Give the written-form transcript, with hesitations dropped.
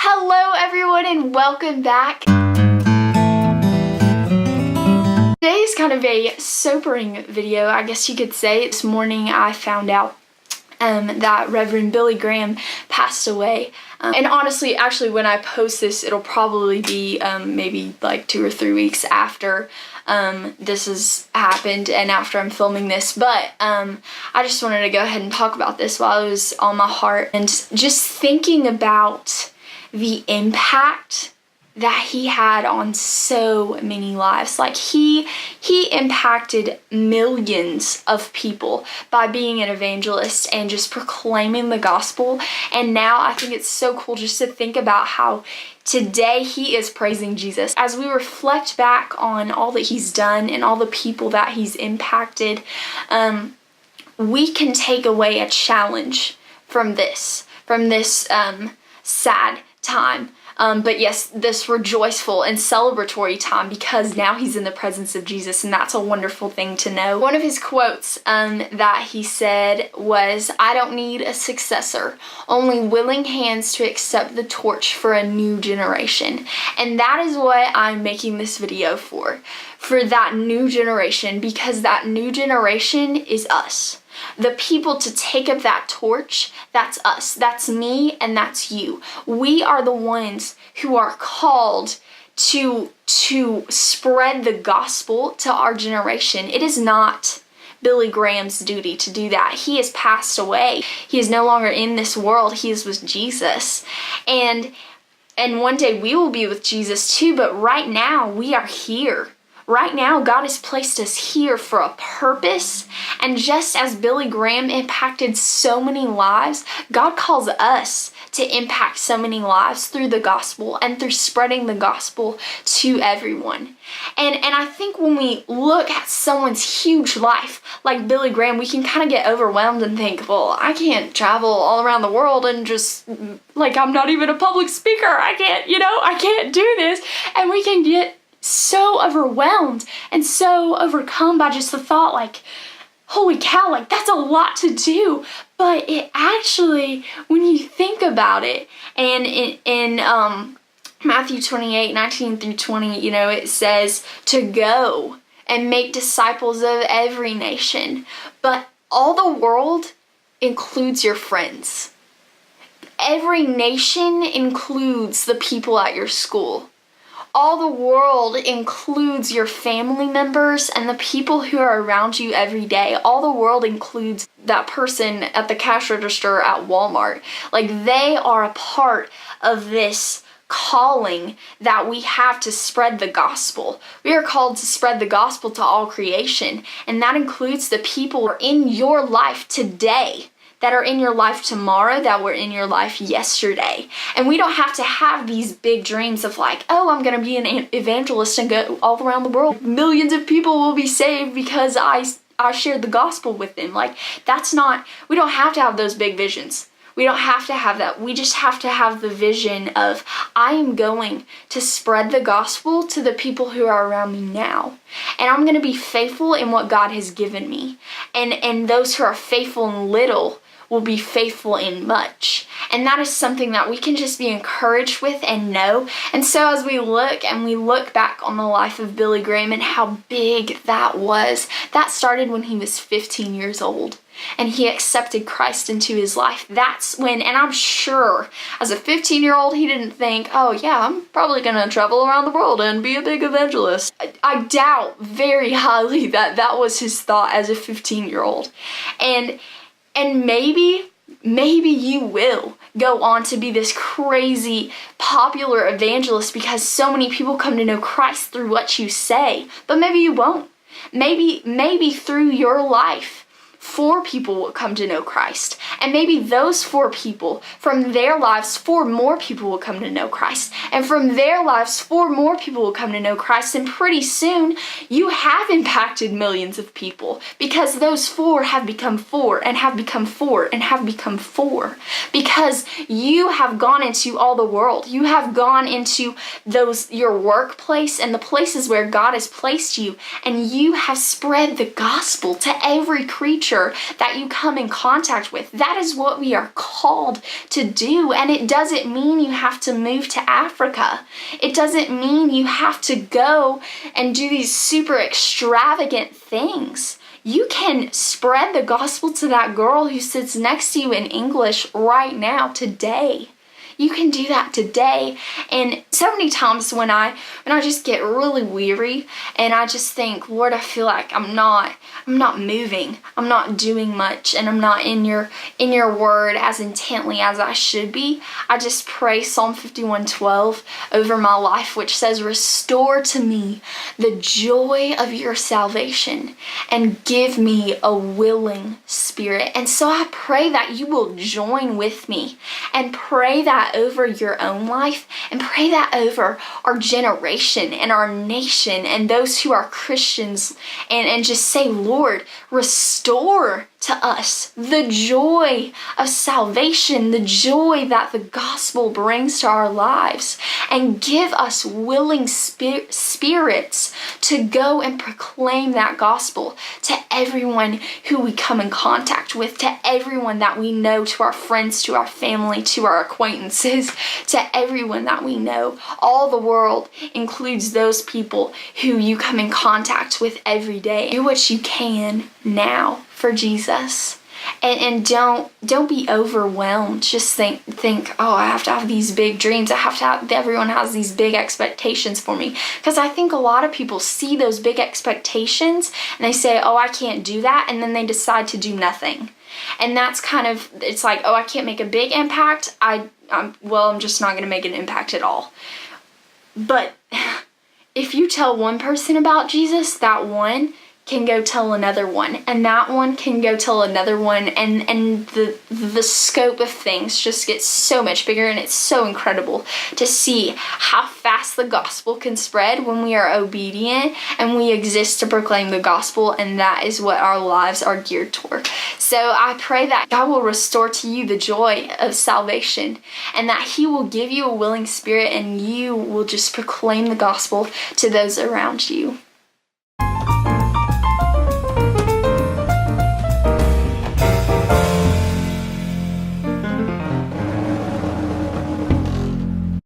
Hello everyone and welcome back. Today is kind of a sobering video, I guess you could say. This morning I found out that Reverend Billy Graham passed away. And honestly, actually when I post this, it'll probably be maybe like 2 or 3 weeks after this has happened and after I'm filming this. But I just wanted to go ahead and talk about this while it was on my heart. And just thinking about the impact that he had on so many lives. Like he impacted millions of people by being an evangelist and just proclaiming the gospel. And now I think it's so cool just to think about how today he is praising Jesus. As we reflect back on all that he's done and all the people that he's impacted, we can take away a challenge from this sad time. But yes, this rejoiceful and celebratory time, because now he's in the presence of Jesus, and that's a wonderful thing to know. One of his quotes that he said was, "I don't need a successor, only willing hands to accept the torch for a new generation." And that is what I'm making this video for that new generation, because that new generation is us. The people to take up that torch, that's us. That's me and that's you. We are the ones who are called to spread the gospel to our generation. It is not Billy Graham's duty to do that. He has passed away. He is no longer in this world. He is with Jesus. And one day we will be with Jesus too, but right now we are here. Right now, God has placed us here for a purpose, and just as Billy Graham impacted so many lives, God calls us to impact so many lives through the gospel and through spreading the gospel to everyone. And I think when we look at someone's huge life, like Billy Graham, we can kind of get overwhelmed and think, well, I can't travel all around the world and just, like, I'm not even a public speaker. I can't do this. And we can get so overwhelmed and so overcome by just the thought, like, holy cow, like that's a lot to do. But it actually, when you think about it, and in Matthew 28:19-20, it says to go and make disciples of every nation. But all the world includes your friends. Every nation includes the people at your school. All the world includes your family members and the people who are around you every day. All the world includes that person at the cash register at Walmart. Like, they are a part of this calling that we have to spread the gospel. We are called to spread the gospel to all creation, and that includes the people who are in your life today, that are in your life tomorrow, that were in your life yesterday. And we don't have to have these big dreams of like, oh, I'm gonna be an evangelist and go all around the world. Millions of people will be saved because I shared the gospel with them. Like, we don't have to have those big visions. We don't have to have that. We just have to have the vision of, I am going to spread the gospel to the people who are around me now. And I'm going to be faithful in what God has given me. And those who are faithful in little will be faithful in much. And that is something that we can just be encouraged with and know. And so as we look back on the life of Billy Graham and how big that was, that started when he was 15 years old. And he accepted Christ into his life. That's when, and I'm sure as a 15-year-old, he didn't think, oh yeah, I'm probably gonna travel around the world and be a big evangelist. I doubt very highly that that was his thought as a 15-year-old. And maybe you will go on to be this crazy popular evangelist because so many people come to know Christ through what you say. But maybe you won't. Maybe through your life, 4 people will come to know Christ. And maybe those 4 people, from their lives, 4 more people will come to know Christ. And from their lives, 4 more people will come to know Christ. And pretty soon, you have impacted millions of people because those 4 have become 4 and have become 4 and have become 4. Because you have gone into all the world. You have gone into your workplace and the places where God has placed you. And you have spread the gospel to every creature culture that you come in contact with. That is what we are called to do. And it doesn't mean you have to move to Africa. It doesn't mean you have to go and do these super extravagant things. You can spread the gospel to that girl who sits next to you in English right now, today. You can do that today. And so many times when I just get really weary and I just think, Lord, I feel like I'm not moving. I'm not doing much, and I'm not in your word as intently as I should be. I just pray Psalm 51:12 over my life, which says, "Restore to me the joy of your salvation and give me a willing spirit." And so I pray that you will join with me and pray that over your own life, and pray that over our generation and our nation and those who are Christians, and just say, Lord, restore to us the joy of salvation, the joy that the gospel brings to our lives, and give us willing spirits to go and proclaim that gospel to everyone who we come in contact with, to everyone that we know, to our friends, to our family, to our acquaintances, to everyone that we know. All the world includes those people who you come in contact with every day. Do what you can now for Jesus. And don't be overwhelmed. Just think, oh, I have to have these big dreams. Everyone has these big expectations for me. Because I think a lot of people see those big expectations and they say, oh, I can't do that. And then they decide to do nothing. And that's kind of, it's like, oh, I can't make a big impact. I'm just not going to make an impact at all. But if you tell one person about Jesus, that one can go tell another one, and that one can go tell another one, and the scope of things just gets so much bigger, and it's so incredible to see how fast the gospel can spread when we are obedient and we exist to proclaim the gospel, and that is what our lives are geared toward. So I pray that God will restore to you the joy of salvation, and that He will give you a willing spirit, and you will just proclaim the gospel to those around you.